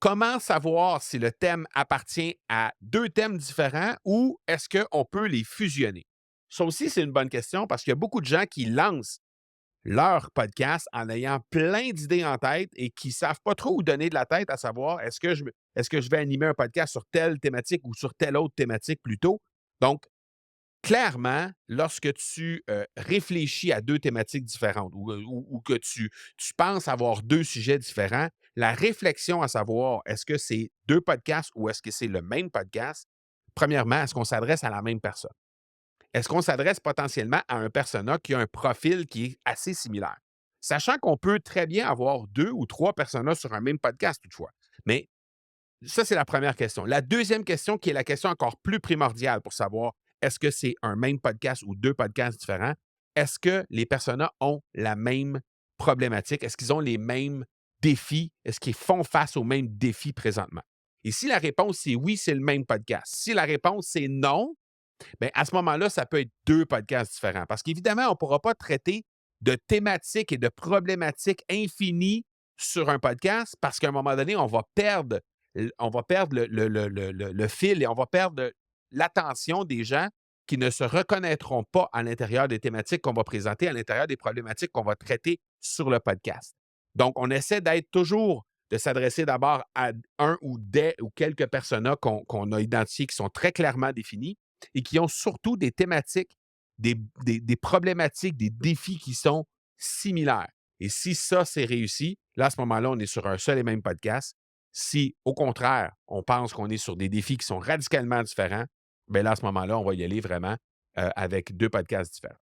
Comment savoir si le thème appartient à 2 thèmes différents ou est-ce qu'on peut les fusionner? Ça aussi, c'est une bonne question parce qu'il y a beaucoup de gens qui lancent leur podcast en ayant plein d'idées en tête et qui ne savent pas trop où donner de la tête à savoir est-ce que je vais animer un podcast sur telle thématique ou sur telle autre thématique plutôt? Donc, clairement, lorsque tu, réfléchis à 2 thématiques différentes ou que tu penses avoir 2 sujets différents, la réflexion à savoir est-ce que c'est 2 podcasts ou est-ce que c'est le même podcast? Premièrement, est-ce qu'on s'adresse à la même personne? Est-ce qu'on s'adresse potentiellement à un persona qui a un profil qui est assez similaire? Sachant qu'on peut très bien avoir 2 ou 3 personas sur un même podcast toutefois. Mais ça, c'est la première question. La deuxième question, qui est la question encore plus primordiale pour savoir est-ce que c'est un même podcast ou 2 podcasts différents? Est-ce que les personas ont la même problématique? Est-ce qu'ils ont les mêmes défis? Est-ce qu'ils font face aux mêmes défis présentement? Et si la réponse c'est oui, c'est le même podcast. Si la réponse c'est non, bien, à ce moment-là, ça peut être 2 podcasts différents. Parce qu'évidemment, on ne pourra pas traiter de thématiques et de problématiques infinies sur un podcast parce qu'à un moment donné, on va perdre le fil et on va perdre l'attention des gens qui ne se reconnaîtront pas à l'intérieur des thématiques qu'on va présenter, à l'intérieur des problématiques qu'on va traiter sur le podcast. Donc, on essaie d'être toujours de s'adresser d'abord à un ou des ou quelques personas qu'on a identifiés qui sont très clairement définis et qui ont surtout des thématiques, des problématiques, des défis qui sont similaires. Et si ça, c'est réussi, là, à ce moment-là, on est sur un seul et même podcast. Si, au contraire, on pense qu'on est sur des défis qui sont radicalement différents, bien là, à ce moment-là, on va y aller vraiment avec 2 podcasts différents.